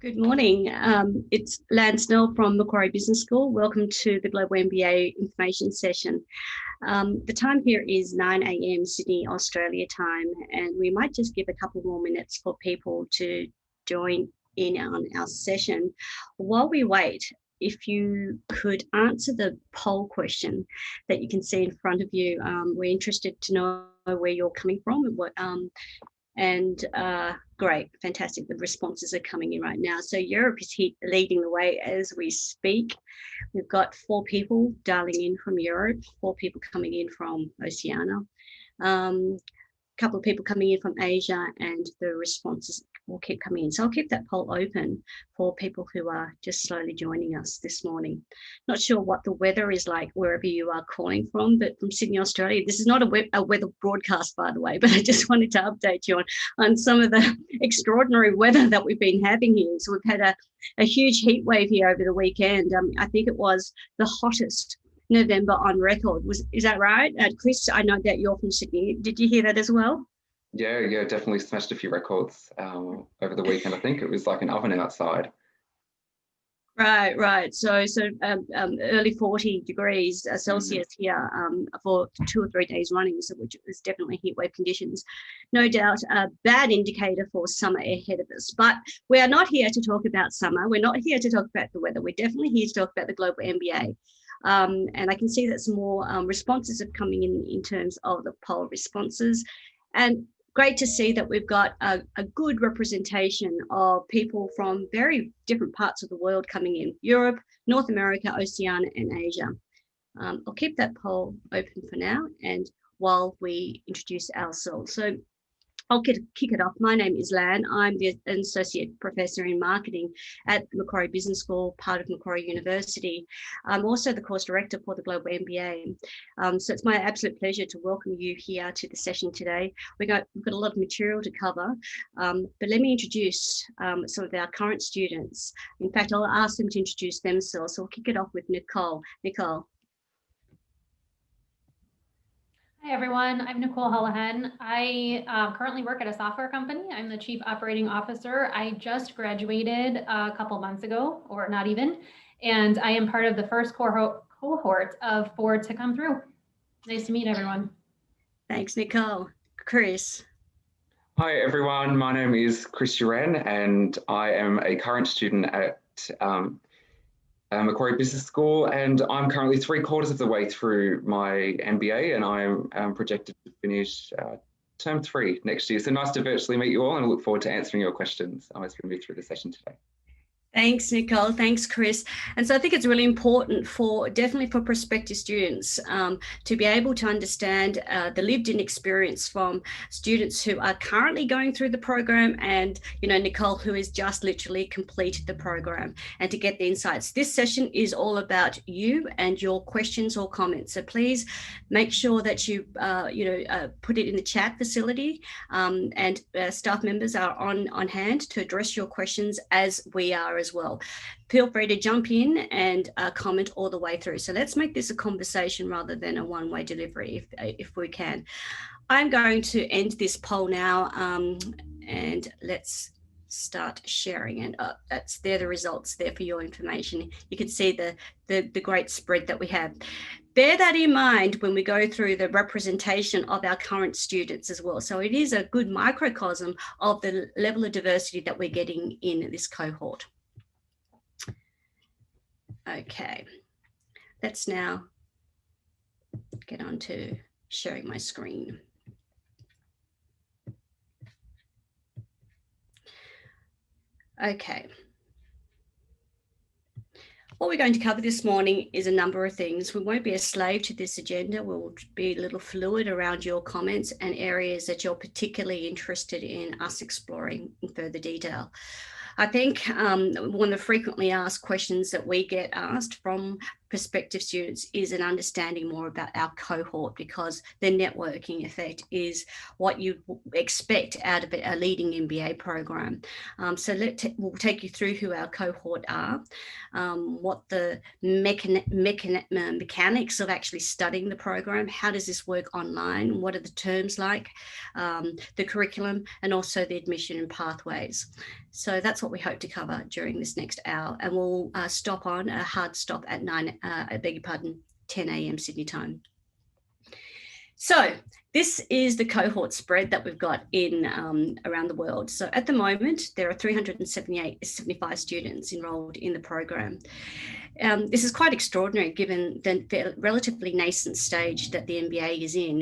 Good morning. It's Lan Snell from Macquarie Business School. Welcome to the Global MBA information session. The time here is 9 a.m. Sydney, Australia time, and we might just give a couple more minutes for people to join in on our session. While we wait, if you could answer the poll question that you can see in front of you, we're interested to know where you're coming from and great, fantastic. The responses are coming in right now. So Europe is leading the way as we speak. We've got 4 people dialing in from Europe, 4 people coming in from Oceania, a couple of people coming in from Asia, and the responses will keep coming in. So I'll keep that poll open for people who are just slowly joining us this morning. Not sure what the weather is like wherever you are calling from, but from Sydney, Australia, this is not a weather broadcast, by the way, but I just wanted to update you on some of the extraordinary weather that we've been having here. So we've had a huge heat wave here over the weekend. I think it was the hottest November on record. Is that right? Chris, I know that you're from Sydney. Did you hear that as well? Yeah, definitely smashed a few records over the weekend. I think it was like an oven outside. Right. So early 40 degrees Celsius here for 2 or 3 days running, so which is definitely heat wave conditions. No doubt a bad indicator for summer ahead of us. But we are not here to talk about summer. We're not here to talk about the weather. We're definitely here to talk about the Global MBA. And I can see that some more responses are coming in terms of the poll responses. And great to see that we've got a good representation of people from very different parts of the world coming in: Europe, North America, Oceania, and Asia. I'll keep that poll open for now, and while we introduce ourselves. So I'll kick it off. My name is Lan. I'm an associate professor in marketing at Macquarie Business School, part of Macquarie University. I'm also the course director for the Global MBA. So it's my absolute pleasure to welcome you here to the session today. We've got a lot of material to cover, but let me introduce some of our current students. In fact, I'll ask them to introduce themselves. So we'll kick it off with Nicole. Nicole. Hi everyone, I'm Nicole Hollahan. I currently work at a software company. I'm the Chief Operating Officer. I just graduated a couple months ago, or not even, and I am part of the first cohort of 4 to come through. Nice to meet everyone. Thanks, Nicole. Chris. Hi everyone, my name is Chris Duran and I am a current student at Macquarie Business School, and I'm currently 3/4 of the way through my MBA, and I'm projected to finish term 3 next year. So nice to virtually meet you all, and I look forward to answering your questions as we move through the session today. Thanks, Nicole. Thanks, Chris. And so I think it's really important definitely for prospective students to be able to understand the lived-in experience from students who are currently going through the program and, Nicole, who has just literally completed the program, and to get the insights. This session is all about you and your questions or comments. So please make sure that you, put it in the chat facility, and staff members are on hand to address your questions, as we are as well. Feel free to jump in and comment all the way through. So let's make this a conversation rather than a one-way delivery if we can. I'm going to end this poll now, and let's start sharing. And they're the results there for your information. You can see the great spread that we have. Bear that in mind when we go through the representation of our current students as well. So it is a good microcosm of the level of diversity that we're getting in this cohort. Okay, let's now get on to sharing my screen. Okay. What we're going to cover this morning is a number of things. We won't be a slave to this agenda. We'll be a little fluid around your comments and areas that you're particularly interested in us exploring in further detail. I think one of the frequently asked questions that we get asked from prospective students is an understanding more about our cohort, because the networking effect is what you expect out of a leading MBA program. So we'll take you through who our cohort are, what the mechanics of actually studying the program, how does this work online, what are the terms like, the curriculum, and also the admission and pathways. So that's what we hope to cover during this next hour, and we'll stop on a hard stop at 10 a.m. Sydney time. So this is the cohort spread that we've got in around the world. So at the moment, there are 375 students enrolled in the program. This is quite extraordinary given the relatively nascent stage that the MBA is in.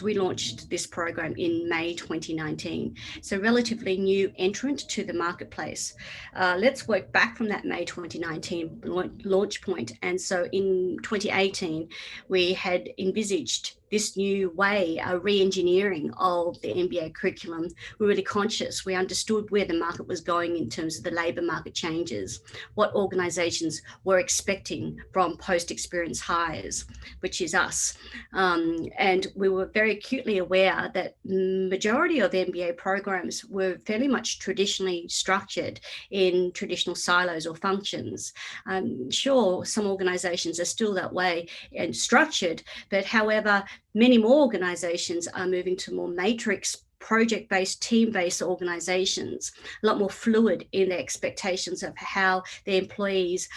We launched this program in May 2019, so relatively new entrant to the marketplace. Let's work back from that May 2019 launch point. And so in 2018, we had envisaged this new way, a re-engineering of the MBA curriculum. We were really conscious. We understood where the market was going in terms of the labour market changes, what organisations were expecting from post-experience hires, which is us. And we were very acutely aware that majority of MBA programs were fairly much traditionally structured in traditional silos or functions. Sure, some organisations are still that way and structured, but however, many more organisations are moving to more matrix, project-based, team-based organisations, a lot more fluid in their expectations of how their employees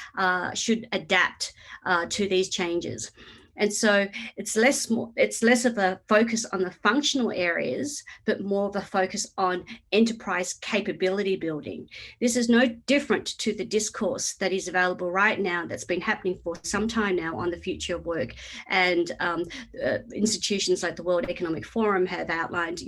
should adapt to these changes. And so it's less of a focus on the functional areas, but more of a focus on enterprise capability building. This is no different to the discourse that is available right now, that's been happening for some time now on the future of work. And institutions like the World Economic Forum have outlined,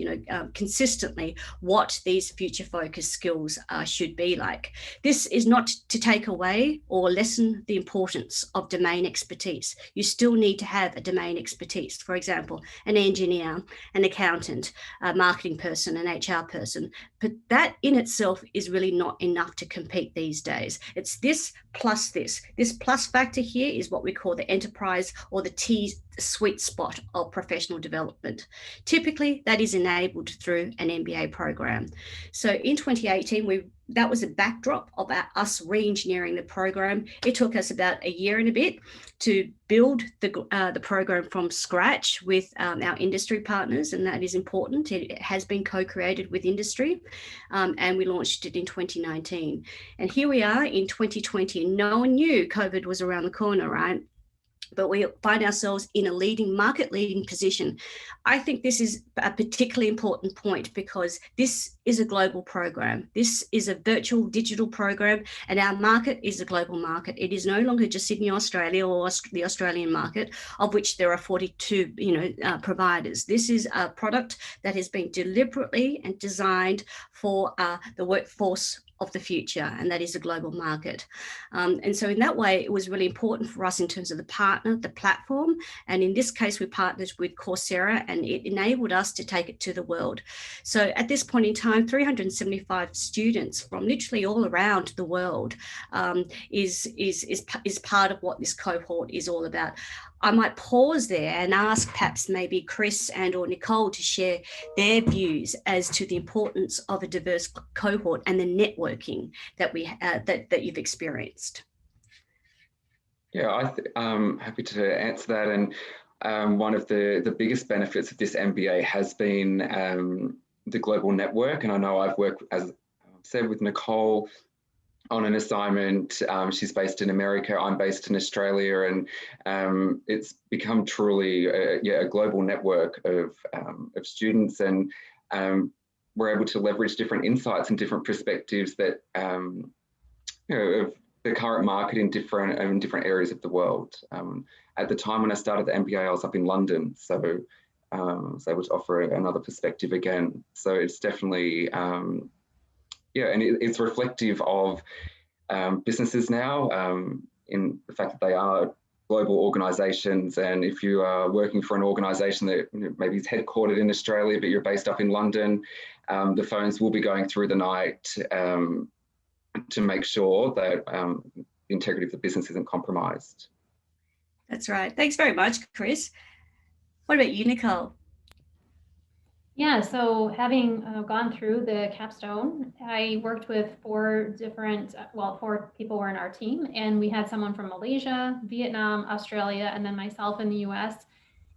consistently what these future focused skills should be like. This is not to take away or lessen the importance of domain expertise. You still need to have a domain expertise, for example, an engineer, an accountant, a marketing person, an HR person, but that in itself is really not enough to compete these days. It's this plus this. This plus factor here is what we call the enterprise or the T sweet spot of professional development. Typically, that is enabled through an MBA program. So in 2018, that was a backdrop of us re-engineering the program. It took us about a year and a bit to build the program from scratch with our industry partners, and that is important. It has been co-created with industry, and we launched it in 2019. And here we are in 2020. No one knew COVID was around the corner, right? But we find ourselves in a market leading position. I think this is a particularly important point because this is a global program. This is a virtual digital program, and our market is a global market. It is no longer just Sydney, Australia, or the Australian market, of which there are 42 providers. This is a product that has been deliberately and designed for the workforce of the future, and that is a global market. And so in that way, it was really important for us in terms of the partner, the platform, and in this case, we partnered with Coursera, and it enabled us to take it to the world. So at this point in time, 375 students from literally all around the world is part of what this cohort is all about. I might pause there and ask perhaps maybe Chris and or Nicole to share their views as to the importance of a diverse cohort and the networking that that you've experienced. Yeah, I'm happy to answer that. And one of the biggest benefits of this MBA has been the global network. And I know I've worked, as I said, with Nicole on an assignment. She's based in America, I'm based in Australia, and it's become truly a global network of students, and we're able to leverage different insights and different perspectives that of the current market in different areas of the world. At the time when I started the MBA, I was up in London, so I was able to offer another perspective again. So it's definitely and it's reflective of businesses now in the fact that they are global organisations. And if you are working for an organisation that maybe is headquartered in Australia, but you're based up in London, the phones will be going through the night to make sure that the integrity of the business isn't compromised. That's right. Thanks very much, Chris. What about you, Nicole? Yeah, so having gone through the capstone, I worked with four people were in our team, and we had someone from Malaysia, Vietnam, Australia, and then myself in the US.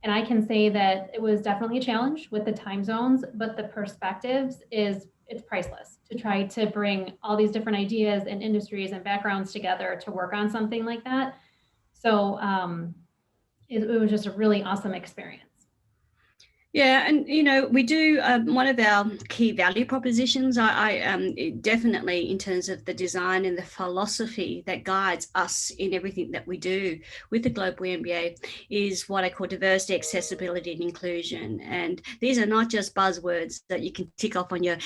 And I can say that it was definitely a challenge with the time zones, but the perspectives it's priceless to try to bring all these different ideas and industries and backgrounds together to work on something like that. So it was just a really awesome experience. Yeah, and we do one of our key value propositions. I definitely, in terms of the design and the philosophy that guides us in everything that we do with the Global MBA, is what I call diversity, accessibility, and inclusion. And these are not just buzzwords that you can tick off on your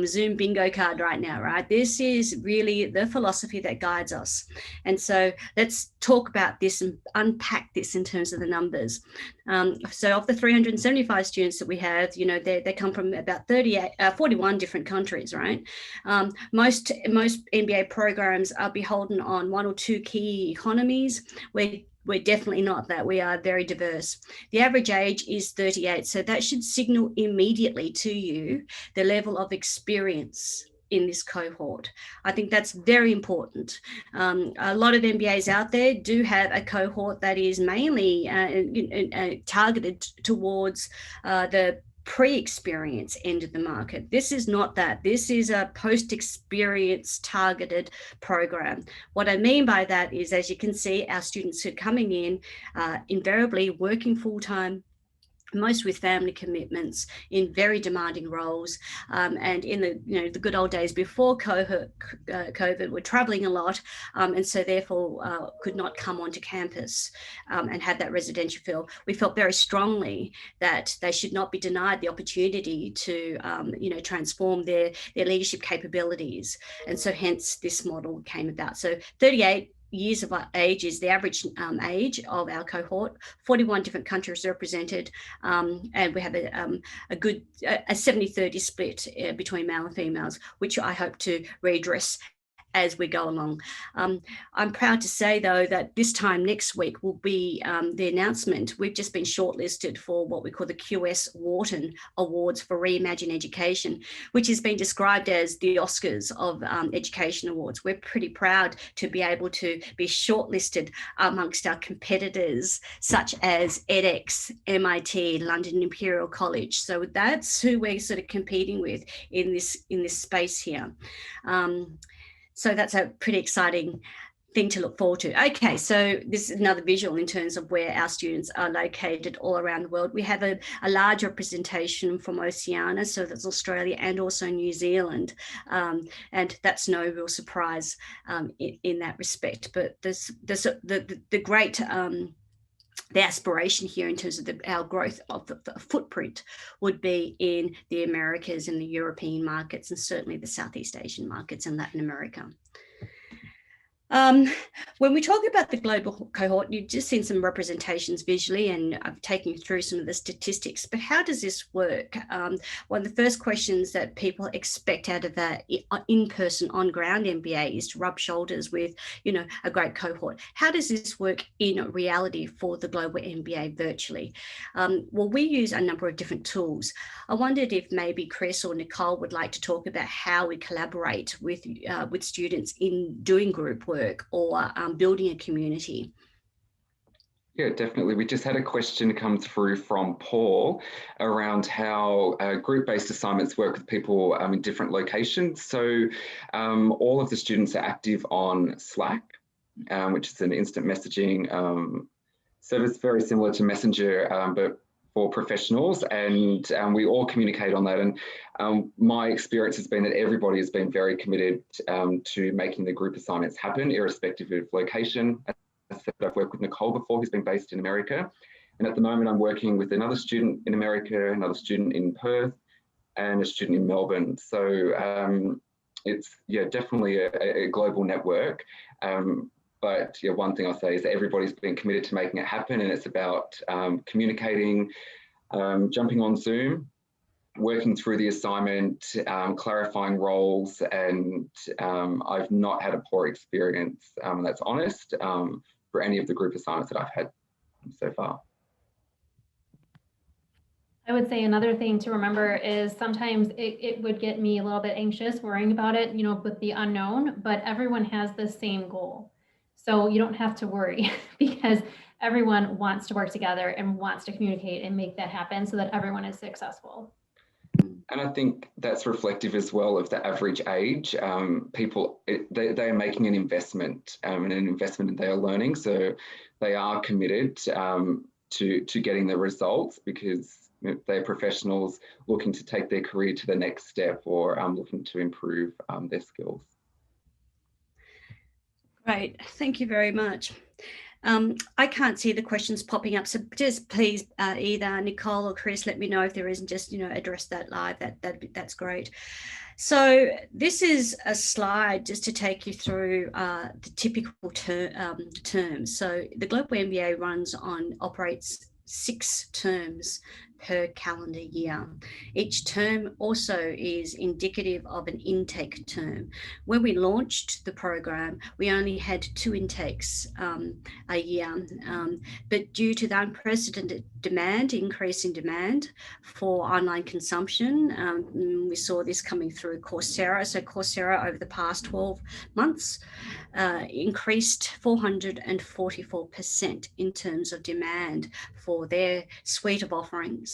Zoom bingo card right now, right? This is really the philosophy that guides us. And so let's talk about this and unpack this in terms of the numbers. So of the 375 students that we have, they come from about 41 different countries, right? Most MBA programs are beholden on one or two key economies. We're definitely not that. We are very diverse. The average age is 38, so that should signal immediately to you the level of experience in this cohort. I think that's very important. A lot of MBAs out there do have a cohort that is mainly targeted towards the pre-experience end of the market. This is not that. This is a post-experience targeted program. What I mean by that is, as you can see, our students are coming in invariably working full-time, most with family commitments in very demanding roles, and in the good old days before COVID, were traveling a lot, and so therefore could not come onto campus and have that residential feel. We felt very strongly that they should not be denied the opportunity to transform their leadership capabilities, and so hence this model came about. So 38 years of age is the average age of our cohort. 41 different countries represented, and we have a good 70-30 split between male and females, which I hope to redress as we go along. I'm proud to say, though, that this time next week will be the announcement. We've just been shortlisted for what we call the QS Wharton Awards for Reimagine Education, which has been described as the Oscars of education awards. We're pretty proud to be able to be shortlisted amongst our competitors, such as edX, MIT, London Imperial College. So that's who we're sort of competing with in this space here. So that's a pretty exciting thing to look forward to. Okay, so this is another visual in terms of where our students are located all around the world. We have a large representation from Oceania, so that's Australia and also New Zealand, and that's no real surprise in that respect. But the great the aspiration here in terms of our growth of the footprint would be in the Americas and the European markets, and certainly the Southeast Asian markets and Latin America. When we talk about the global cohort, you've just seen some representations visually, and I've taken you through some of the statistics, but how does this work? One of the first questions that people expect out of that in-person on-ground MBA is to rub shoulders with, a great cohort. How does this work in reality for the Global MBA virtually? Well, we use a number of different tools. I wondered if maybe Chris or Nicole would like to talk about how we collaborate with students in doing group work or building a community. Yeah, definitely. We just had a question come through from Paul around how group-based assignments work with people in different locations. So all of the students are active on Slack, which is an instant messaging service very similar to Messenger, but for professionals, and we all communicate on that. And my experience has been that everybody has been very committed to making the group assignments happen, irrespective of location. I've worked with Nicole before, who's been based in America. And at the moment, I'm working with another student in America, another student in Perth, and a student in Melbourne. So it's definitely a global network. But one thing I'll say is that everybody's been committed to making it happen, and it's about communicating, jumping on Zoom, working through the assignment, clarifying roles, and I've not had a poor experience, that's honest, for any of the group assignments that I've had so far. I would say another thing to remember is sometimes it would get me a little bit anxious worrying about it, you know, with the unknown, but everyone has the same goal. So you don't have to worry because everyone wants to work together and wants to communicate and make that happen so that everyone is successful. And I think that's reflective as well of the average age. People, they are making an investment and an investment in their learning. So they are committed to getting the results because they're professionals looking to take their career to the next step or looking to improve their skills. Great, thank you very much. I can't see the questions popping up, so just please either Nicole or Chris, let me know if there isn't, just address that live. That's great. So this is a slide just to take you through the typical terms. So the Global MBA operates 6 terms per calendar year. Each term also is indicative of an intake term. When we launched the program, we only had 2 intakes a year, but due to the unprecedented increase in demand for online consumption, we saw this coming through Coursera. So Coursera over the past 12 months increased 444% in terms of demand for their suite of offerings.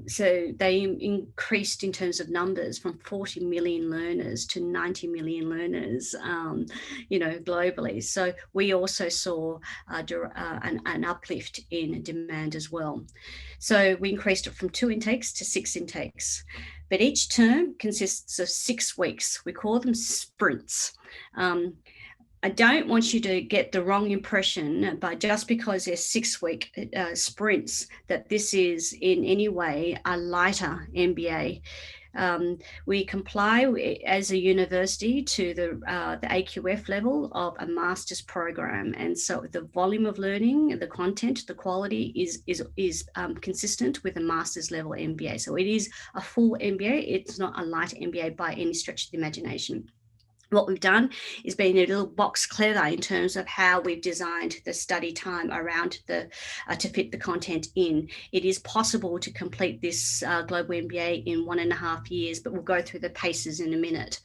So they increased in terms of numbers from 40 million learners to 90 million learners, globally. So we also saw an uplift in demand as well. So we increased it from 2 intakes to 6 intakes. But each term consists of 6 weeks. We call them sprints. I don't want you to get the wrong impression, but just because they're 6-week sprints, that this is in any way a lighter MBA. We comply as a university to the AQF level of a master's program, and so the volume of learning, the content, the quality is consistent with a master's level MBA. So it is a full MBA. It's not a light MBA by any stretch of the imagination. What we've done is been a little box clever in terms of how we've designed the study time around to fit the content in. It is possible to complete this Global MBA in 1.5 years, but we'll go through the paces in a minute.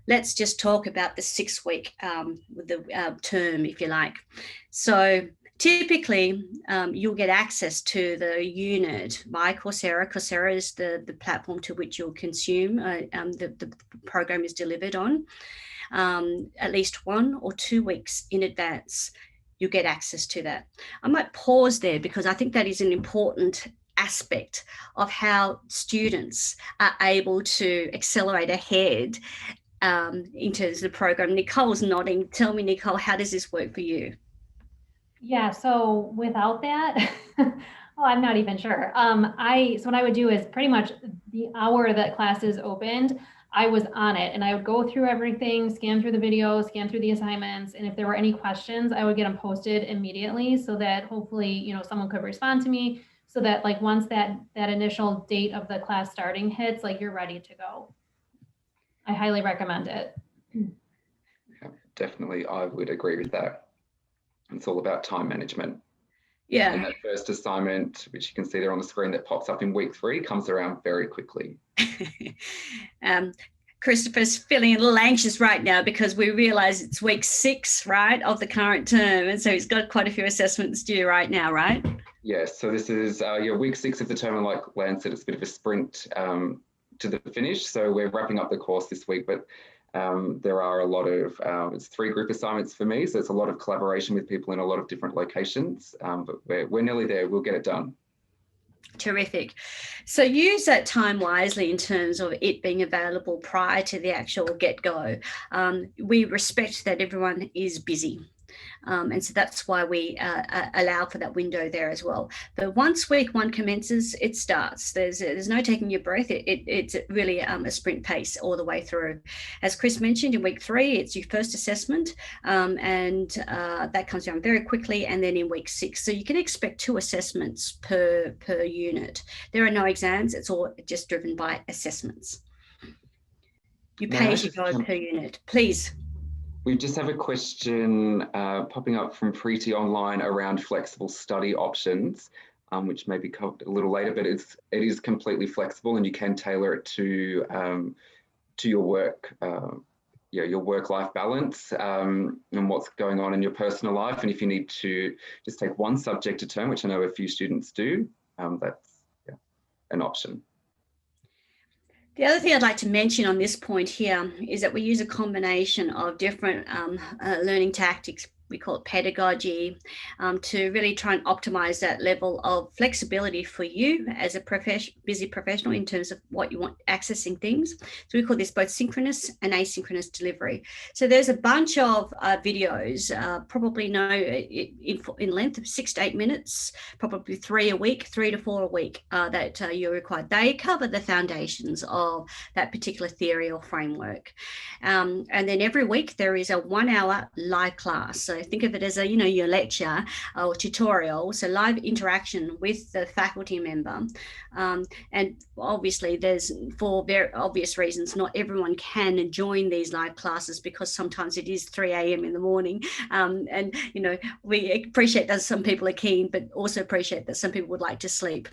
Let's just talk about the 6-week term, if you like. So typically, you'll get access to the unit by Coursera. Coursera is the platform to which you'll consume the program is delivered on. At least 1 or 2 weeks in advance, you get access to that. I might pause there because I think that is an important aspect of how students are able to accelerate ahead in terms of the program. Nicole's nodding. Tell me, Nicole, how does this work for you? Yeah, so without that, I'm not even sure. So what I would do is pretty much the hour that class is opened, I was on it and I would go through everything, scan through the videos, scan through the assignments. And if there were any questions, I would get them posted immediately so that hopefully, someone could respond to me so that like once that initial date of the class starting hits, like you're ready to go. I highly recommend it. Yeah, definitely, I would agree with that. It's all about time management. Yeah. And that first assignment, which you can see there on the screen that pops up in week 3, comes around very quickly. Christopher's feeling a little anxious right now because we realize it's week 6, right, of the current term. And so he's got quite a few assessments due right now, right? Yes, so this is week 6 of the term, and like Lan said, it's a bit of a sprint to the finish. So we're wrapping up the course this week, but there are a lot of, it's 3 group assignments for me. So it's a lot of collaboration with people in a lot of different locations, but we're nearly there. We'll get it done. Terrific. So use that time wisely in terms of it being available prior to the actual get-go. We respect that everyone is busy. And so that's why we allow for that window there as well. But once week 1 commences, it starts. There's no taking your breath. It's really a sprint pace all the way through. As Chris mentioned, in week 3, it's your first assessment, and that comes down very quickly, and then in week 6. So you can expect 2 assessments per unit. There are no exams. It's all just driven by assessments. You pay as you go per unit. Please. We just have a question popping up from Preeti online around flexible study options, which may be covered a little later, but it is completely flexible, and you can tailor it to your work, your work-life balance, and what's going on in your personal life. And if you need to just take one subject a term, which I know a few students do, that's an option. The other thing I'd like to mention on this point here is that we use a combination of different learning tactics. We call it pedagogy, to really try and optimize that level of flexibility for you as a busy professional in terms of what you want accessing things. So we call this both synchronous and asynchronous delivery. So there's a bunch of videos, probably in length of 6 to 8 minutes, probably 3 to 4 a week that you're required. They cover the foundations of that particular theory or framework. And then every week there is a 1-hour live class. So think of it as your lecture or tutorial, so live interaction with the faculty member. And obviously for very obvious reasons, not everyone can join these live classes because sometimes it is 3 a.m. in the morning. And we appreciate that some people are keen, but also appreciate that some people would like to sleep.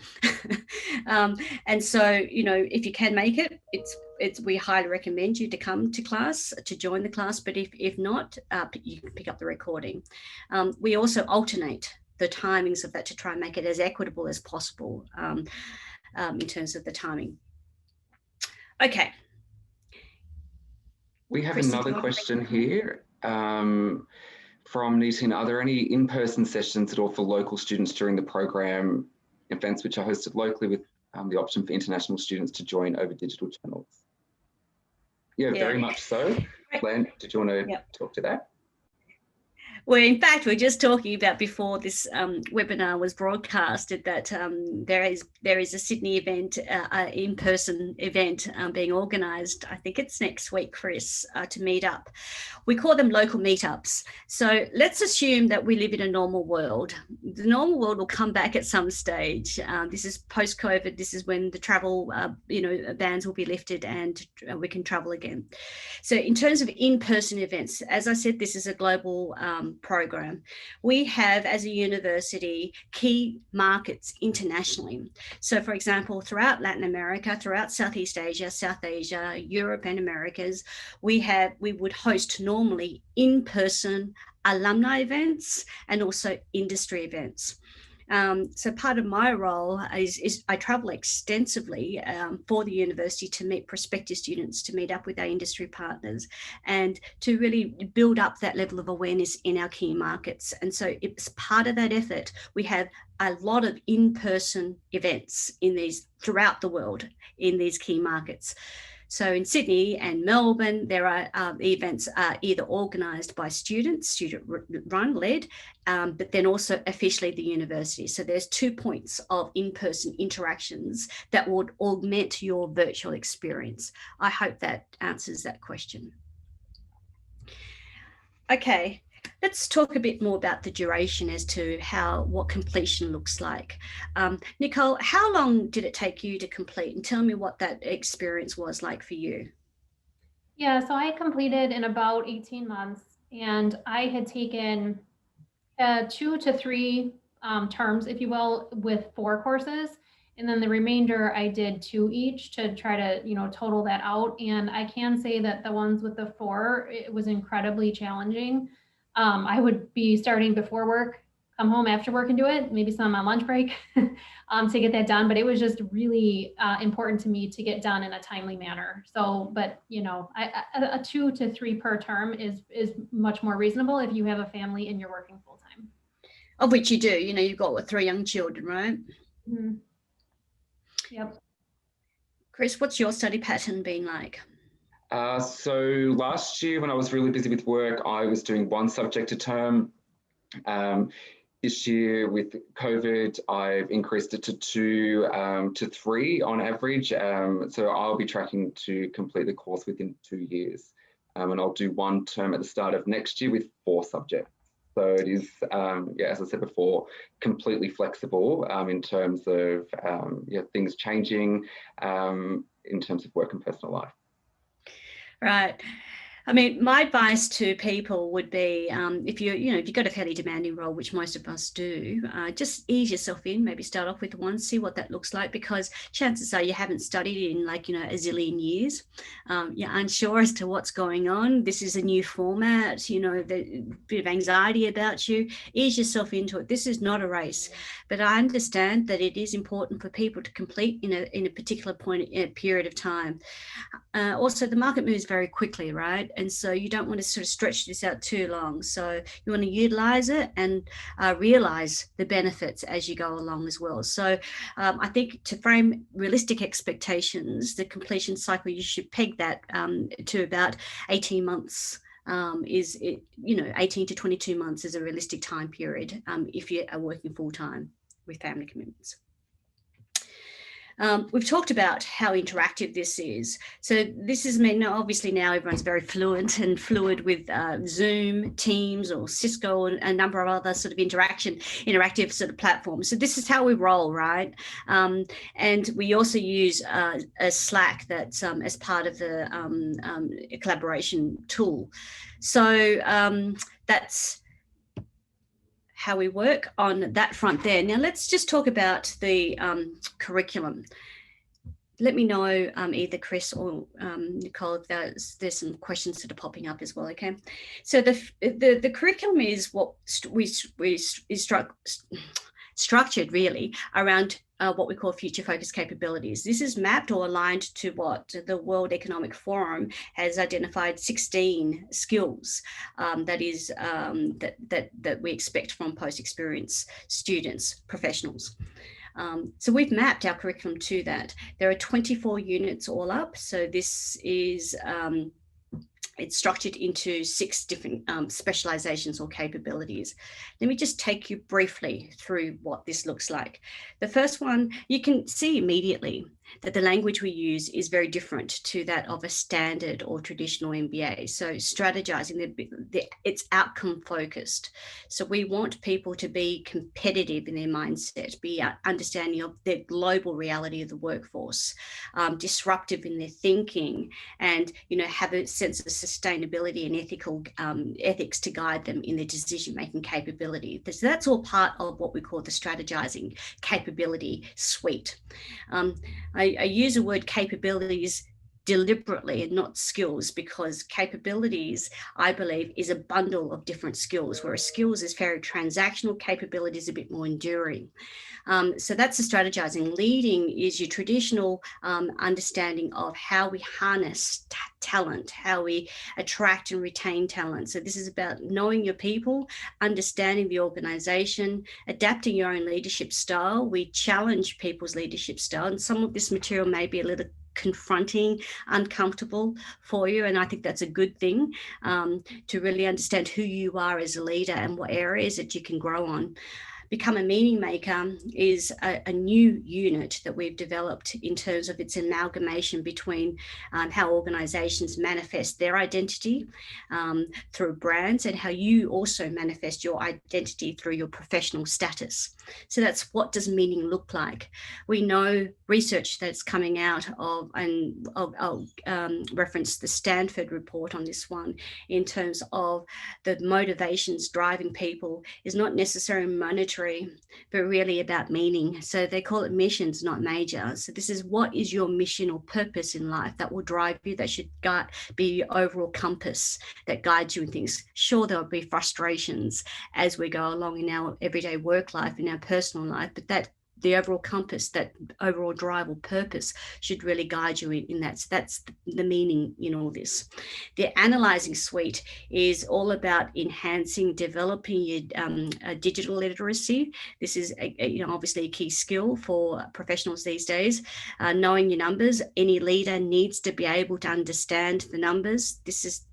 And so, if you can make it, we highly recommend you to come to class, to join the class, but if not, you can pick up the recording. We also alternate the timings of that to try and make it as equitable as possible in terms of the timing. Okay. We have another question here from Nitin. Are there any in-person sessions at all for local students during the program events which are hosted locally with the option for international students to join over digital channels? Yeah, very much so. Lan, did you want to talk to that? Well, in fact, we were just talking about before this webinar was broadcasted that there is a Sydney event, in-person event being organised. I think it's next week, Chris, to meet up. We call them local meetups. So let's assume that we live in a normal world. The normal world will come back at some stage. This is post-COVID. This is when the travel, bans will be lifted and we can travel again. So in terms of in-person events, as I said, this is a global program. We have, as a university, key markets internationally. So for example, throughout Latin America, throughout Southeast Asia, South Asia, Europe and Americas, we would host normally in-person alumni events and also industry events. So part of my role is I travel extensively for the university to meet prospective students, to meet up with our industry partners, and to really build up that level of awareness in our key markets. And so it's part of that effort. We have a lot of in-person events throughout the world in these key markets. So in Sydney and Melbourne, there are events either organised by students, student-run, led, but then also officially the university. So there's 2 points of in-person interactions that would augment your virtual experience. I hope that answers that question. Okay. Let's talk a bit more about the duration as to what completion looks like. Nicole, how long did it take you to complete? And tell me what that experience was like for you. Yeah, so I completed in about 18 months, and I had taken 2 to 3 terms, if you will, with 4 courses. And then the remainder, I did 2 each to try to, total that out. And I can say that the ones with the 4, it was incredibly challenging. I would be starting before work, come home after work and do it, maybe some on lunch break to get that done. But it was just really important to me to get done in a timely manner. So, but a 2 to 3 per term is much more reasonable if you have a family and you're working full time. Of which you do, you've got 3 young children, right? Mm-hmm. Yep. Chris, what's your study pattern been like? So last year when I was really busy with work, I was doing 1 subject a term. This year with COVID, I've increased it to 2 to 3 on average. So I'll be tracking to complete the course within 2 years. And I'll do 1 term at the start of next year with 4 subjects. So it is, as I said before, completely flexible in terms of things changing in terms of work and personal life. Right. I mean, my advice to people would be, if you've got a fairly demanding role, which most of us do, just ease yourself in. Maybe start off with 1, see what that looks like, because chances are you haven't studied in a zillion years. You're unsure as to what's going on. This is a new format. The bit of anxiety about you. Ease yourself into it. This is not a race, but I understand that it is important for people to complete in a particular period of time. Also, the market moves very quickly, right? And so you don't want to sort of stretch this out too long. So you want to utilize it and realize the benefits as you go along as well. So I think to frame realistic expectations, the completion cycle, you should peg that to about 18 months. 18 to 22 months is a realistic time period if you are working full time with family commitments. We've talked about how interactive this is. So this is, obviously now everyone's very fluid with Zoom, Teams, or Cisco, and a number of other sort of interactive sort of platforms. So this is how we roll, right? And we also use a Slack that's as part of the collaboration tool. So that's how we work on that front there. Now let's just talk about the curriculum. Let me know, either Chris or Nicole, if there's some questions that are popping up as well, okay? So the curriculum is what is structured really around what we call future focused capabilities. This is mapped or aligned to what the World Economic Forum has identified 16 skills that we expect from post-experience students, professionals. So we've mapped our curriculum to that. There are 24 units all up. So this is it's structured into 6 different specializations or capabilities. Let me just take you briefly through what this looks like. The first one, you can see immediately that the language we use is very different to that of a standard or traditional MBA. So strategizing, it's outcome focused. So we want people to be competitive in their mindset, be understanding of the global reality of the workforce, disruptive in their thinking, and have a sense of sustainability and ethics to guide them in their decision-making capability. So that's all part of what we call the strategizing capability suite. I use the word capabilities deliberately and not skills, because capabilities, I believe, is a bundle of different skills, whereas skills is very transactional, capabilities a bit more enduring. So that's the strategizing. Leading is your traditional understanding of how we harness talent, how we attract and retain talent. So this is about knowing your people, understanding the organization, adapting your own leadership style. We challenge people's leadership style, and some of this material may be a little confronting, uncomfortable for you, and I think that's a good thing, to really understand who you are as a leader and what areas that you can grow on. Become a Meaning Maker is a new unit that we've developed in terms of its amalgamation between how organizations manifest their identity through brands, and how you also manifest your identity through your professional status. So that's, what does meaning look like? We know research that's coming out of, and I'll reference the Stanford report on this one, in terms of the motivations driving people is not necessarily monetary, but really about meaning. So they call it missions, not major. So this is, what is your mission or purpose in life that will drive you, that should be your overall compass that guides you in things. Sure, there'll be frustrations as we go along in our everyday work life, in our personal life, but that the overall compass, that overall drive or purpose, should really guide you in that. So that's the meaning in all this. The analyzing suite is all about enhancing, developing your digital literacy. This is obviously a key skill for professionals these days. Knowing your numbers. Any leader needs to be able to understand the numbers. This is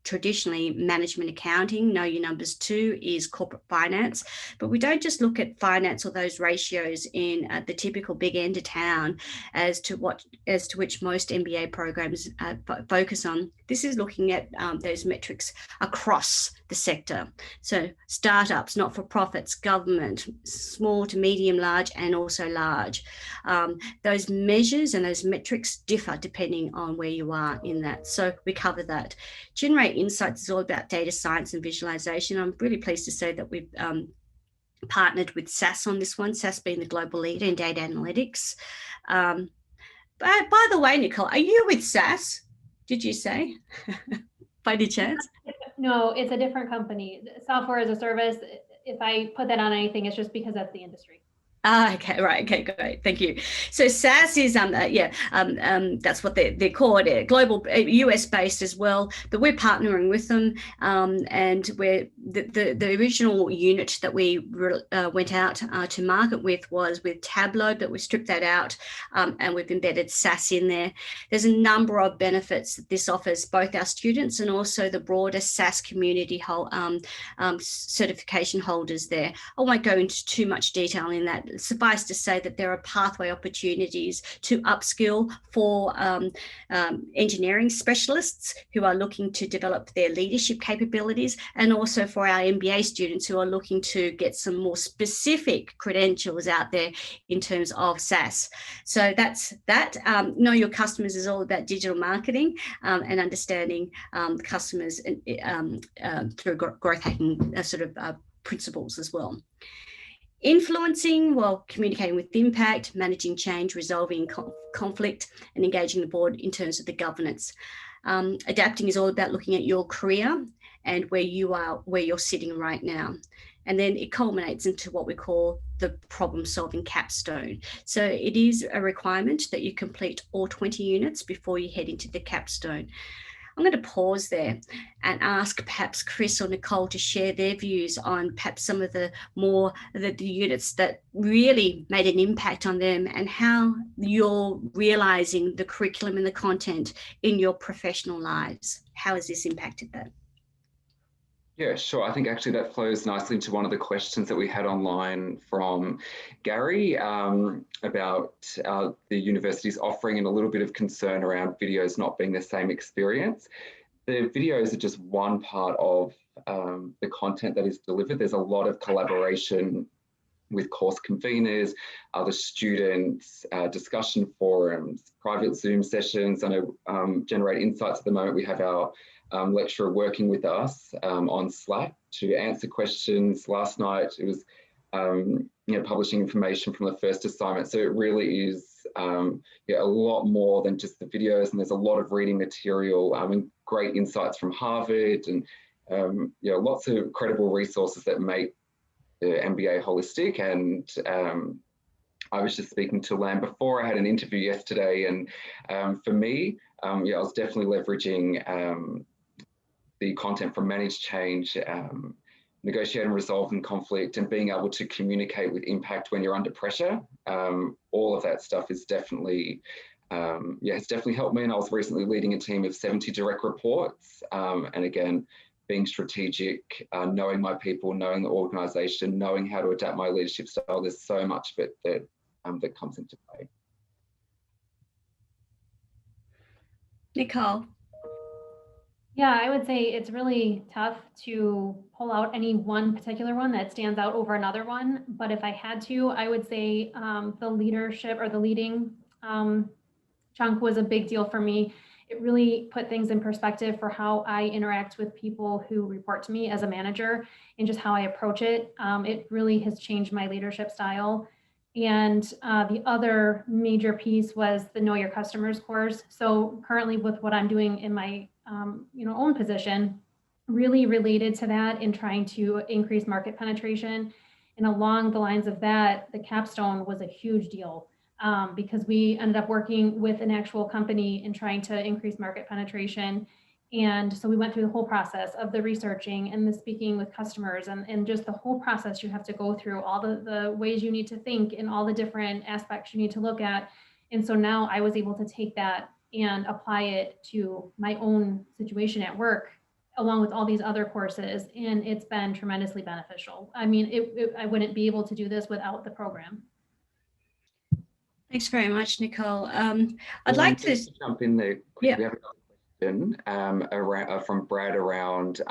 traditionally management accounting. Know Your Numbers 2 is corporate finance. But we don't just look at finance or those ratios in the typical big end of town as to which most MBA programs focus on. This is looking at those metrics across the sector. So startups, not-for-profits, government, small to medium, large, and also large. Those measures and those metrics differ depending on where you are in that. So we cover that. Generate Insights is all about data science and visualization. I'm really pleased to say that we've partnered with SAS on this one, SAS being the global leader in data analytics. But by the way, Nicole, are you with SAS? Did you say? By any chance? No, it's a different company. Software as a service, if I put that on anything, it's just because that's the industry. Okay, right. Okay, great. Thank you. So SAS is, that's what they're called, global, US based as well, but we're partnering with them. And we're the original unit that we went out to market with was with Tableau, but we stripped that out and we've embedded SAS in there. There's a number of benefits that this offers both our students and also the broader SAS community certification holders there. I won't go into too much detail in that. Suffice to say that there are pathway opportunities to upskill for engineering specialists who are looking to develop their leadership capabilities, and also for our MBA students who are looking to get some more specific credentials out there in terms of SAS. So that's that. Know Your Customers is all about digital marketing and understanding customers through growth hacking principles as well. Influencing, well, communicating with impact, managing change, resolving conflict, and engaging the board in terms of the governance. Adapting is all about looking at your career and where you're sitting right now. And then it culminates into what we call the problem-solving capstone. So it is a requirement that you complete all 20 units before you head into the capstone. I'm going to pause there and ask perhaps Chris or Nicole to share their views on perhaps some of the units that really made an impact on them and how you're realizing the curriculum and the content in your professional lives. How has this impacted that? Yeah, sure. I think actually that flows nicely into one of the questions that we had online from Gary about the university's offering and a little bit of concern around videos not being the same experience. The videos are just one part of the content that is delivered. There's a lot of collaboration with course conveners, other students, discussion forums, private Zoom sessions. I know Generate Insights at the moment, we have our lecturer working with us on Slack to answer questions. Last night it was publishing information from the first assignment. So it really is a lot more than just the videos, and there's a lot of reading material and great insights from Harvard and lots of credible resources that make the MBA holistic. And I was just speaking to Lan before. I had an interview yesterday, and for me, I was definitely leveraging the content from Managed Change, negotiate and resolve in conflict, and being able to communicate with impact when you're under pressure. All of that stuff is definitely, it's definitely helped me. And I was recently leading a team of 70 direct reports. And again, being strategic, knowing my people, knowing the organization, knowing how to adapt my leadership style. There's so much of it that comes into play. Nicole. Yeah, I would say it's really tough to pull out any one particular one that stands out over another one. But if I had to, I would say the leadership or the leading chunk was a big deal for me. It really put things in perspective for how I interact with people who report to me as a manager and just how I approach it. It really has changed my leadership style. And the other major piece was the Know Your Customers course. So currently with what I'm doing in my own position, really related to that in trying to increase market penetration. And along the lines of that, the capstone was a huge deal because we ended up working with an actual company and trying to increase market penetration. And so we went through the whole process of the researching and the speaking with customers and just the whole process you have to go through, all the ways you need to think and all the different aspects you need to look at. And so now I was able to take that and apply it to my own situation at work along with all these other courses, and it's been tremendously beneficial. I mean, I wouldn't be able to do this without the program. Thanks very much, Nicole. I'd like to jump in there. Yeah. We have another question from Brad around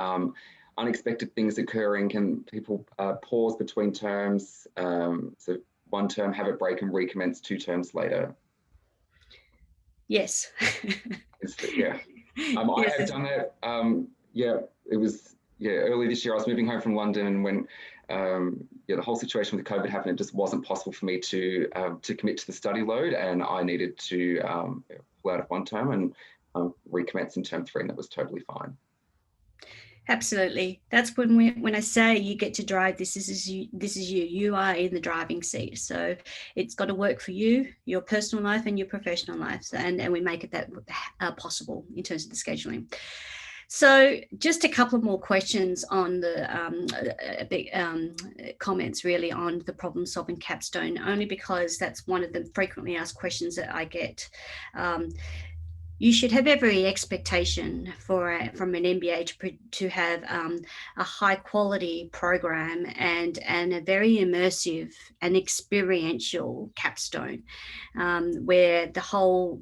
unexpected things occurring. Can people pause between terms? So one term, have a break and recommence 2 terms later? Yes. Yeah. I have done that. It was early this year. I was moving home from London, and when the whole situation with COVID happened, it just wasn't possible for me to commit to the study load, and I needed to pull out of one term and recommence in term 3, and that was totally fine. Absolutely. That's when I say you get to drive, this is you. You are in the driving seat. So it's got to work for you, your personal life and your professional life, and we make it that possible in terms of the scheduling. So just a couple of more questions on the comments really on the problem solving capstone, only because that's one of the frequently asked questions that I get. You should have every expectation from an MBA to have a high quality program and a very immersive and experiential capstone, where the whole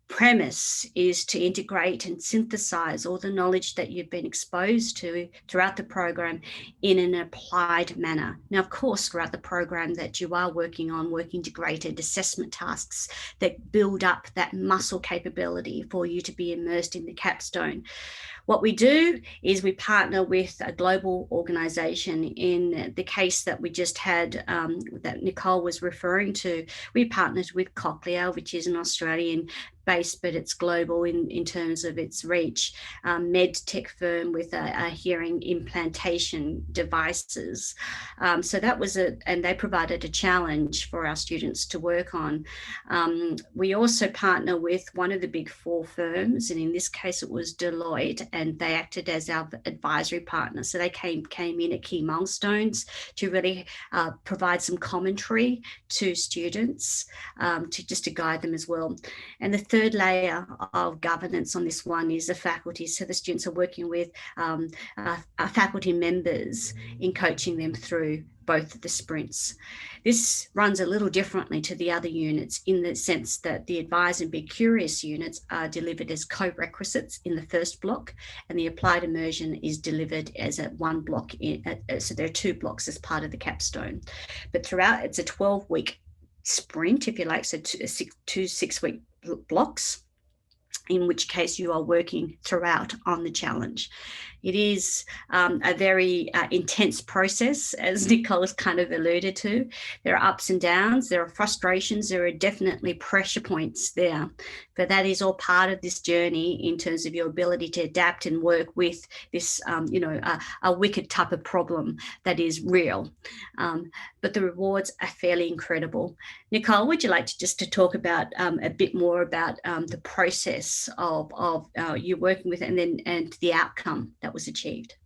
premise is to integrate and synthesize all the knowledge that you've been exposed to throughout the program in an applied manner. Now, of course, throughout the program that you are working on integrated assessment tasks that build up that muscle capability for you to be immersed in the capstone. What we do is we partner with a global organization. In the case that we just had, that Nicole was referring to, we partnered with Cochlear, which is an Australian based, but it's global in terms of its reach, med tech firm with a hearing implantation devices. So that was and they provided a challenge for our students to work on. We also partner with one of the big 4 firms, and in this case it was Deloitte, and they acted as our advisory partner. So they came in at key milestones to really provide some commentary to students, to guide them as well. And the third layer of governance on this one is the faculty. So the students are working with our faculty members in coaching them through both of the sprints. This runs a little differently to the other units in the sense that the Advise and Be Curious units are delivered as co-requisites in the first block, and the Applied Immersion is delivered as a one block. So there are 2 blocks as part of the capstone. But throughout, it's a 12-week sprint, if you like, so 2 6-week blocks, in which case you are working throughout on the challenge. It is a very intense process, as Nicole has kind of alluded to. There are ups and downs, there are frustrations, there are definitely pressure points there, but that is all part of this journey in terms of your ability to adapt and work with this, a wicked type of problem that is real. But the rewards are fairly incredible. Nicole, would you like to talk about a bit more about the process of you working with and the outcome that was achieved?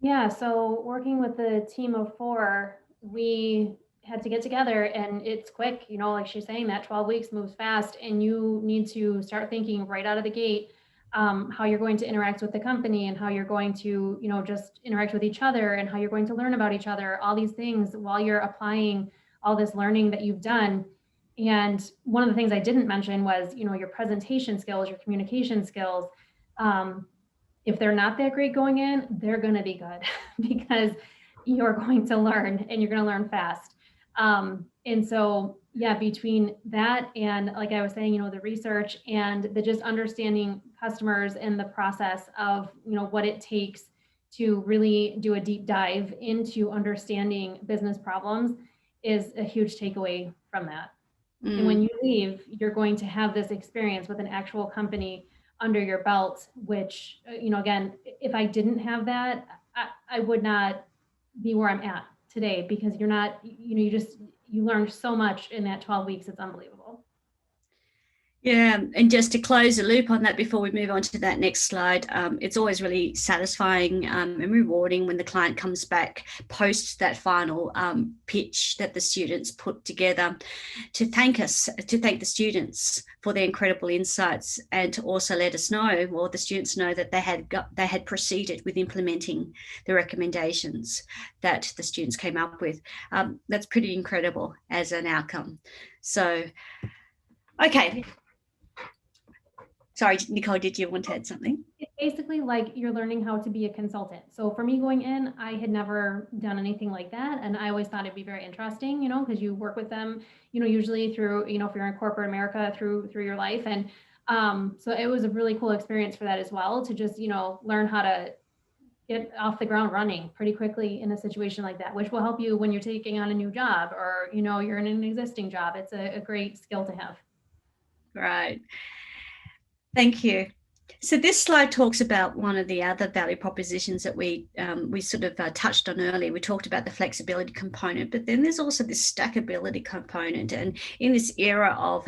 Yeah, so working with the team of 4, we had to get together, and it's quick, like she's saying, that 12 weeks moves fast, and you need to start thinking right out of the gate how you're going to interact with the company, and how you're going to, just interact with each other, and how you're going to learn about each other, all these things while you're applying all this learning that you've done. And one of the things I didn't mention was, your presentation skills, your communication skills. If they're not that great going in, they're going to be good because you're going to learn, and you're going to learn fast. And so, yeah, between that and, like I was saying, the research and the just understanding customers and the process of, what it takes to really do a deep dive into understanding business problems is a huge takeaway from that. And when you leave, you're going to have this experience with an actual company under your belt, which, again, if I didn't have that, I would not be where I'm at today, because you're not, you learn so much in that 12 weeks. It's unbelievable. Yeah, and just to close the loop on that before we move on to that next slide, it's always really satisfying and rewarding when the client comes back post that final pitch that the students put together to thank us, to thank the students for their incredible insights, and to also let us know, or the students know, that they had proceeded with implementing the recommendations that the students came up with. That's pretty incredible as an outcome. So, okay. Sorry, Nicole, did you want to add something? It's basically like you're learning how to be a consultant. So for me going in, I had never done anything like that. And I always thought it'd be very interesting, because you work with them, usually through, if you're in corporate America, through your life. And so it was a really cool experience for that as well, to just, learn how to get off the ground running pretty quickly in a situation like that, which will help you when you're taking on a new job, or, you're in an existing job. It's a great skill to have. Right. Thank you. So this slide talks about one of the other value propositions that we sort of touched on earlier. We talked about the flexibility component, but then there's also this stackability component. And in this era of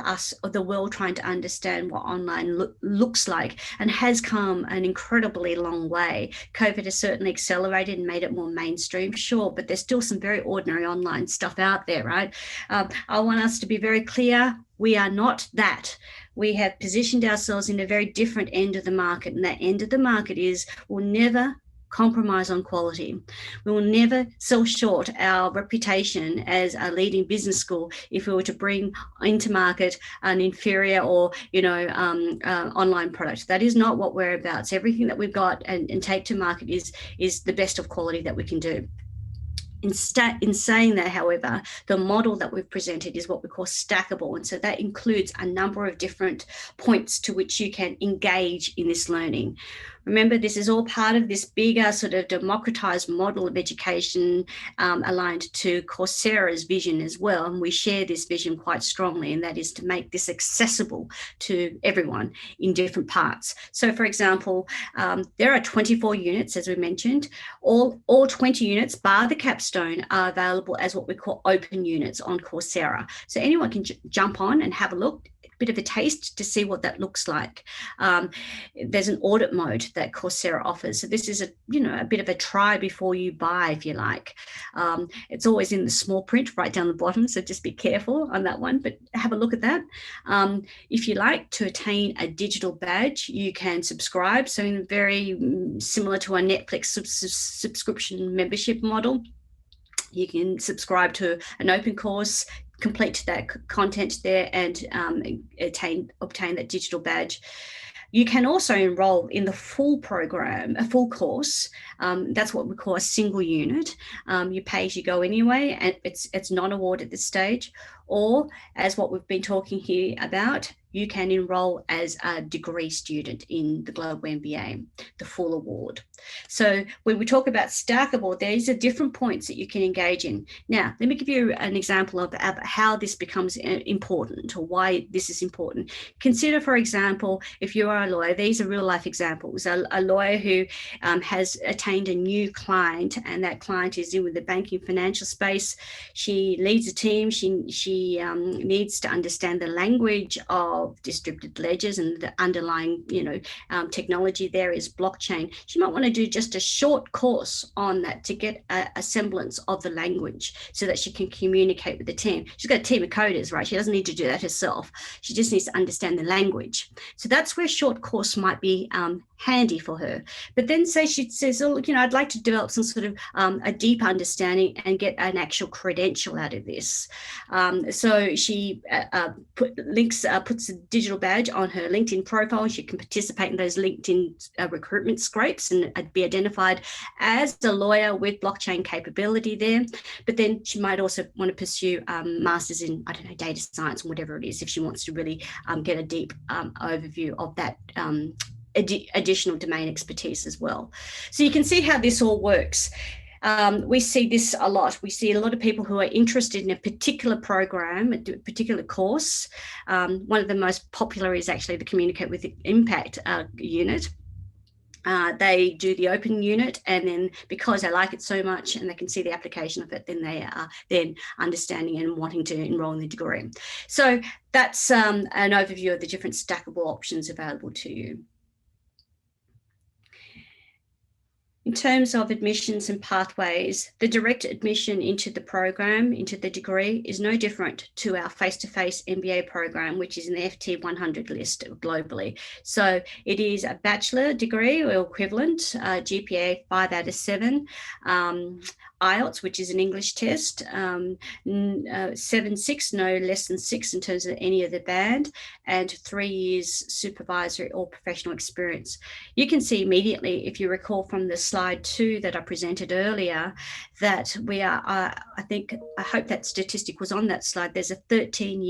the world trying to understand what online looks like, and has come an incredibly long way. COVID has certainly accelerated and made it more mainstream, sure, but there's still some very ordinary online stuff out there, right? I want us to be very clear. We are not that. We have positioned ourselves in a very different end of the market, and that end of the market is we'll never compromise on quality. We will never sell short our reputation as a leading business school if we were to bring into market an inferior or online product. That is not what we're about. So everything that we've got and take to market is the best of quality that we can do. In saying that, however, the model that we've presented is what we call stackable. And so that includes a number of different points to which you can engage in this learning. Remember, this is all part of this bigger sort of democratized model of education aligned to Coursera's vision as well. And we share this vision quite strongly, and that is to make this accessible to everyone in different parts. So, for example, there are 24 units, as we mentioned. All 20 units, bar the capstone, are available as what we call open units on Coursera. So anyone can jump on and have a look, bit of a taste to see what that looks like. There's an audit mode that Coursera offers. So this is a bit of a try before you buy, if you like. It's always in the small print right down the bottom, so just be careful on that one, but have a look at that. If you like to attain a digital badge, you can subscribe. So very similar to a Netflix subscription membership model. You can subscribe to an open course, complete that content there, and obtain that digital badge. You can also enroll in the full program, a full course. That's what we call a single unit. You pay as you go anyway, and it's non-award at this stage. Or, as what we've been talking here about, you can enroll as a degree student in the Global MBA, the full award. So when we talk about stackable, there's different points that you can engage in. Now, let me give you an example of how this becomes important, or why this is important. Consider, for example, if you are a lawyer, these are real life examples. A lawyer who has attained a new client, and that client is in with the banking financial space. She leads a team. She needs to understand the language of distributed ledgers, and the underlying technology there is blockchain. She might want to do just a short course on that to get a semblance of the language, so that she can communicate with the team. She's got a team of coders, right? She doesn't need to do that herself. She just needs to understand the language. So that's where a short course might be handy for her. But then say she says, oh, I'd like to develop some sort of a deep understanding and get an actual credential out of this. So she puts a digital badge on her LinkedIn profile. She can participate in those LinkedIn recruitment scrapes and be identified as a lawyer with blockchain capability there. But then she might also want to pursue masters in, data science or whatever it is, if she wants to really get a deep overview of that additional domain expertise as well. So you can see how this all works. We see this a lot. We see a lot of people who are interested in a particular program, a particular course. One of the most popular is actually the Communicate with Impact unit. They do the open unit, and then because they like it so much and they can see the application of it, then they are then understanding and wanting to enroll in the degree. So that's an overview of the different stackable options available to you. In terms of admissions and pathways, the direct admission into the program, into the degree, is no different to our face-to-face MBA program, which is in the FT 100 list globally. So it is a bachelor degree or equivalent, GPA 5 out of 7, IELTS, which is an English test, 7.6, no less than 6 in terms of any of the band, and 3 years supervisory or professional experience. You can see immediately, if you recall from the slide 2 that I presented earlier, that we are, I hope that statistic was on that slide, there's a 13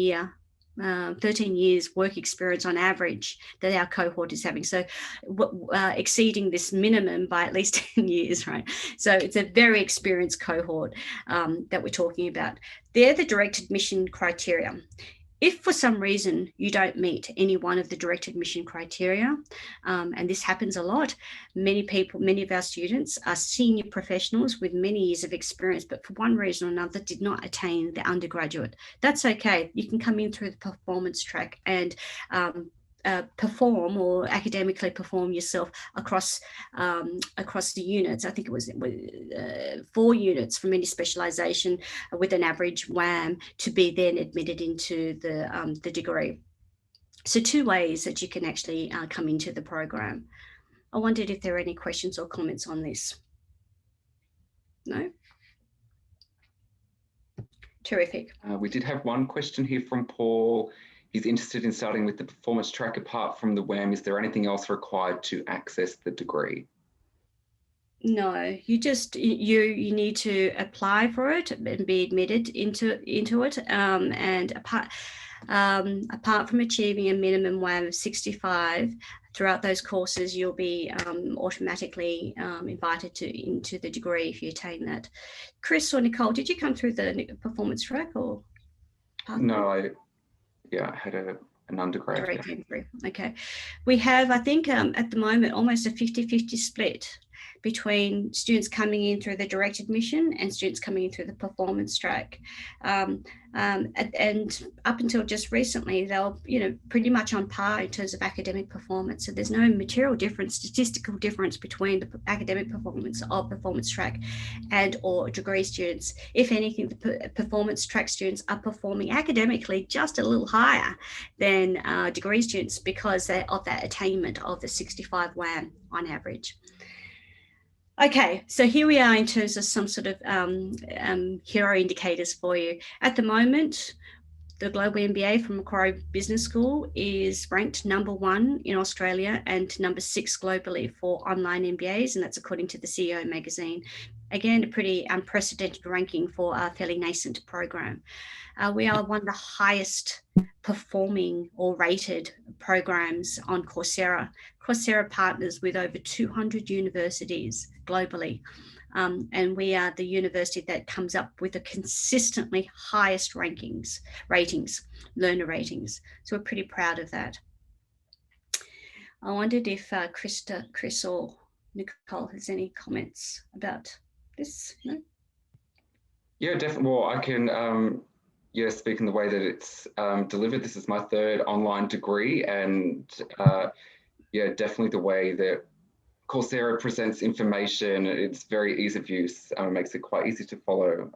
years work experience on average that our cohort is having. So exceeding this minimum by at least 10 years, right? So it's a very experienced cohort that we're talking about. They're the direct admission criteria. If for some reason you don't meet any one of the direct admission criteria, and this happens a lot, many of our students are senior professionals with many years of experience, but for one reason or another did not attain the undergraduate. That's okay. You can come in through the performance track and perform or academically perform yourself across the units. I think it was 4 units from any specialisation with an average WAM to be then admitted into the degree. So 2 ways that you can actually come into the program. I wondered if there are any questions or comments on this. No? Terrific. We did have one question here from Paul. He's interested in starting with the performance track. Apart from the WAM, is there anything else required to access the degree? No, you need to apply for it and be admitted into it. And apart from achieving a minimum WAM of 65 throughout those courses, you'll be automatically invited into the degree if you attain that. Chris or Nicole, did you come through the performance track or? No, I had an undergrad. Okay. We have, I think, at the moment, almost a 50-50 split between students coming in through the direct admission and students coming in through the performance track. And up until just recently, they'll, pretty much on par in terms of academic performance. So there's no material difference, statistical difference between the academic performance of performance track and or degree students. If anything, the performance track students are performing academically just a little higher than degree students because of that attainment of the 65 WAM on average. Okay, so here we are in terms of some sort of hero indicators for you. At the moment, the Global MBA from Macquarie Business School is ranked #1 in Australia and #6 globally for online MBAs, and that's according to the CEO magazine. Again, a pretty unprecedented ranking for a fairly nascent program. We are one of the highest performing or rated programs on Coursera. Coursera partners with over 200 universities globally. And we are the university that comes up with the consistently highest ratings, learner ratings. So we're pretty proud of that. I wondered if Chris or Nicole has any comments about this. No? Yeah, definitely. Well, I can speak in the way that it's delivered. This is my 3rd online degree, and definitely the way that Coursera presents information, it's very ease of use. It makes it quite easy to follow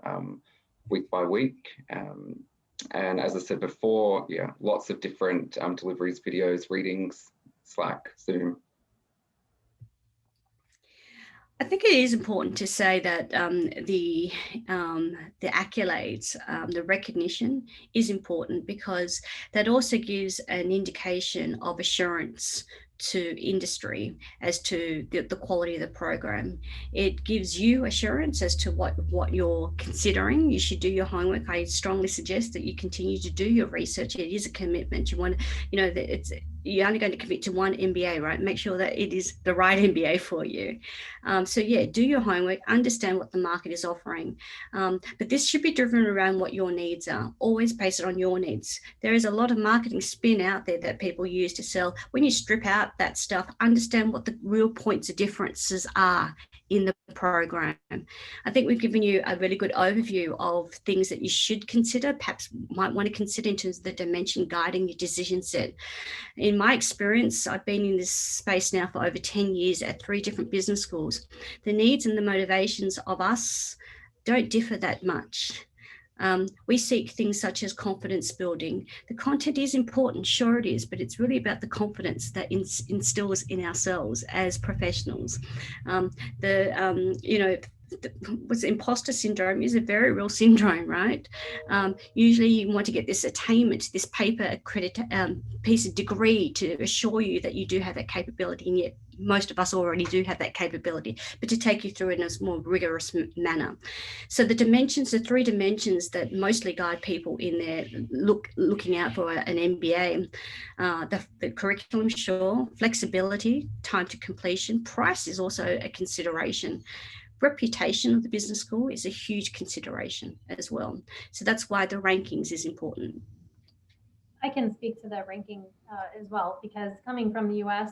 week by week. And as I said before, lots of different deliveries, videos, readings, Slack, Zoom. I think it is important to say that the accolades, the recognition is important because that also gives an indication of assurance to industry as to the quality of the program. It gives you assurance as to what you're considering. You should do your homework. I strongly suggest that you continue to do your research. It is a commitment. You want to, you're only going to commit to one MBA, right? Make sure that it is the right MBA for you. So yeah, do your homework, understand what the market is offering. But this should be driven around what your needs are. Always base it on your needs. There is a lot of marketing spin out there that people use to sell. When you strip out that stuff, understand what the real points of differences are in the program. I think we've given you a really good overview of things that you should consider, perhaps might want to consider in terms of the dimension guiding your decision set. In my experience, I've been in this space now for over 10 years at 3 different business schools. The needs and the motivations of us don't differ that much. We seek things such as confidence building. The content is important, sure it is, but it's really about the confidence that instills in ourselves as professionals. What's imposter syndrome is a very real syndrome, right? Usually you want to get this attainment, this paper piece of degree to assure you that you do have that capability, and yet most of us already do have that capability, but to take you through it in a more rigorous manner. So the 3 dimensions that mostly guide people in their looking out for an MBA, the curriculum, sure, flexibility, time to completion, price is also a consideration. Reputation of the business school is a huge consideration as well. So that's why the rankings is important. I can speak to the ranking as well, because coming from the US,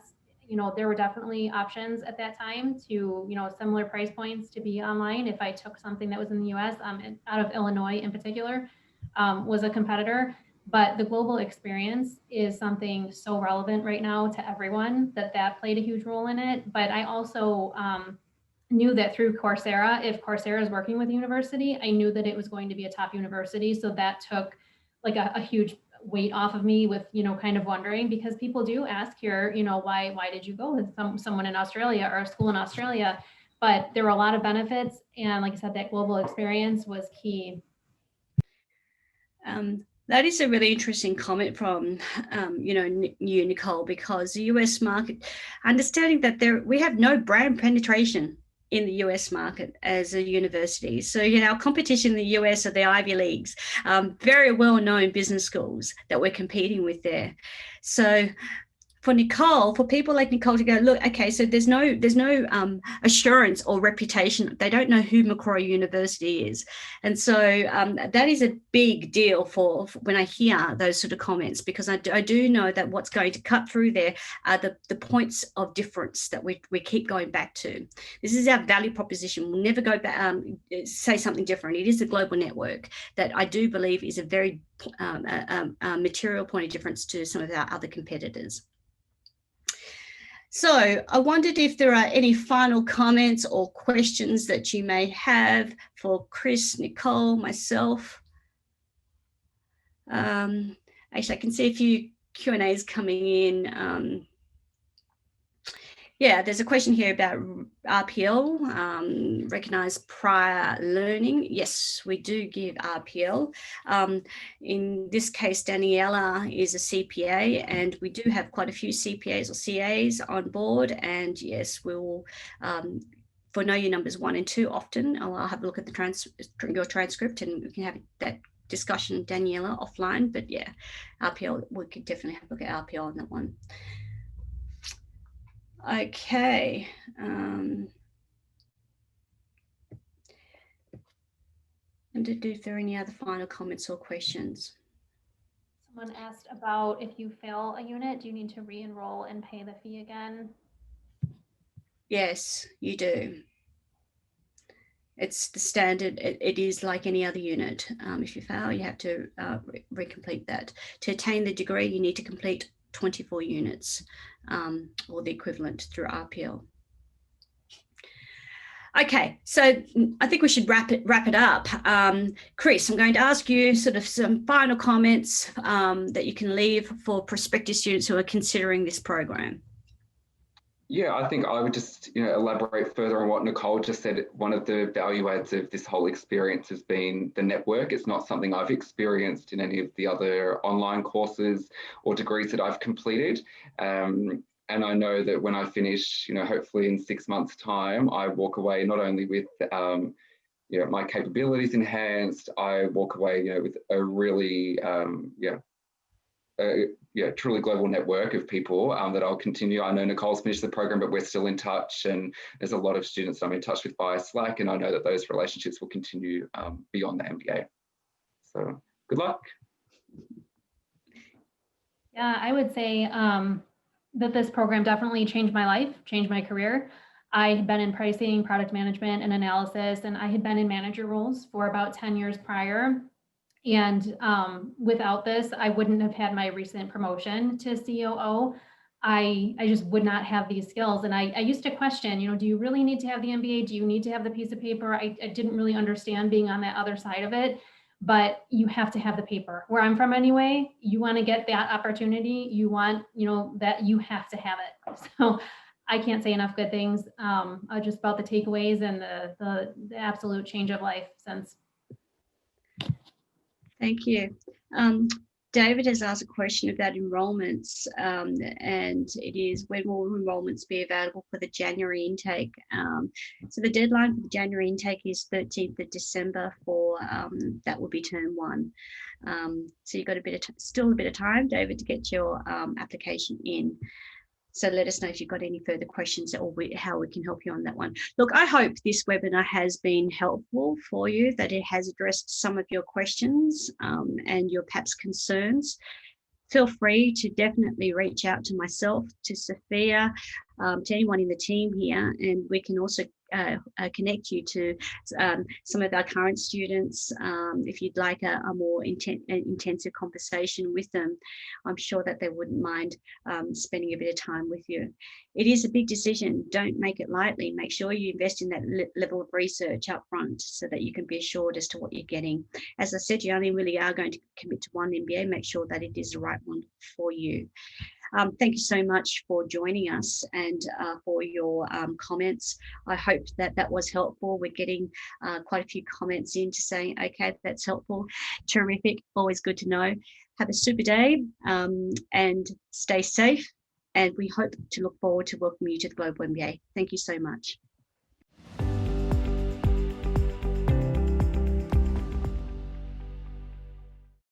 there were definitely options at that time to, similar price points to be online. If I took something that was in the US, out of Illinois in particular, was a competitor. But the global experience is something so relevant right now to everyone that played a huge role in it. But I also knew that through Coursera, if Coursera is working with a university, I knew that it was going to be a top university. So that took like a huge weight off of me with, kind of wondering, because people do ask here, why did you go with someone in Australia or a school in Australia? But there were a lot of benefits. And like I said, that global experience was key. That is a really interesting comment from, you, Nicole, because the US market, understanding that we have no brand penetration in the US market as a university. So, our competition in the US are the Ivy Leagues, very well-known business schools that we're competing with there. So for people like Nicole to go, look, okay, so there's no assurance or reputation. They don't know who Macquarie University is. And so that is a big deal for when I hear those sort of comments, because I do know that what's going to cut through there are the points of difference that we keep going back to. This is our value proposition. We'll never go back, say something different. It is a global network that I do believe is a very material point of difference to some of our other competitors. So I wondered if there are any final comments or questions that you may have for Chris, Nicole, myself. Actually, I can see a few Q&As coming in. Yeah, there's a question here about RPL, recognized prior learning. Yes, we do give RPL. In this case, Daniela is a CPA, and we do have quite a few CPAs or CAs on board. And yes, we will, for Know Your Numbers 1 and 2 often, I'll have a look at your transcript, and we can have that discussion, Daniela, offline. But yeah, RPL, we could definitely have a look at RPL on that one. Okay. And if there are any other final comments or questions? Someone asked about, if you fail a unit, do you need to re-enroll and pay the fee again? Yes, you do. It's the standard. It is like any other unit. If you fail, you have to recomplete that. To attain the degree, you need to complete 24 units or the equivalent through RPL. Okay, so I think we should wrap it up. Chris, I'm going to ask you sort of some final comments that you can leave for prospective students who are considering this program. Yeah, I think I would just elaborate further on what Nicole just said. One of the value adds of this whole experience has been the network. It's not something I've experienced in any of the other online courses or degrees that I've completed. And I know that when I finish, hopefully in 6 months' time, I walk away not only with my capabilities enhanced, I walk away with a really truly global network of people that I'll continue. I know Nicole's finished the program, but we're still in touch, and there's a lot of students I'm in touch with via Slack, and I know that those relationships will continue beyond the MBA. So good luck. Yeah, I would say that this program definitely changed my life, changed my career. I had been in pricing, product management, and analysis, and I had been in manager roles for about 10 years prior. And without this, I wouldn't have had my recent promotion to COO. I just would not have these skills. And I used to question, do you really need to have the MBA? Do you need to have the piece of paper? I didn't really understand being on that other side of it, but you have to have the paper. Where I'm from anyway, you want to get that opportunity, you want, that you have to have it. So I can't say enough good things just about the takeaways and the absolute change of life since. Thank you. David has asked a question about enrolments, and it is, when will enrolments be available for the January intake? So the deadline for the January intake is 13th of December for, that will be term 1. So you've got still a bit of time, David, to get your application in. So let us know if you've got any further questions or how we can help you on that one. Look, I hope this webinar has been helpful for you, that it has addressed some of your questions and your perhaps concerns. Feel free to definitely reach out to myself, to Sophia, to anyone in the team here, and we can also connect you to some of our current students. If you'd like a more intensive conversation with them, I'm sure that they wouldn't mind spending a bit of time with you. It is a big decision. Don't make it lightly. Make sure you invest in that level of research up front so that you can be assured as to what you're getting. As I said, you only really are going to commit to one MBA. Make sure that it is the right one for you. Thank you so much for joining us and for your comments. I hope that was helpful. We're getting quite a few comments in to saying, okay, that's helpful. Terrific. Always good to know. Have a super day and stay safe. And we hope to look forward to welcoming you to the Global MBA. Thank you so much.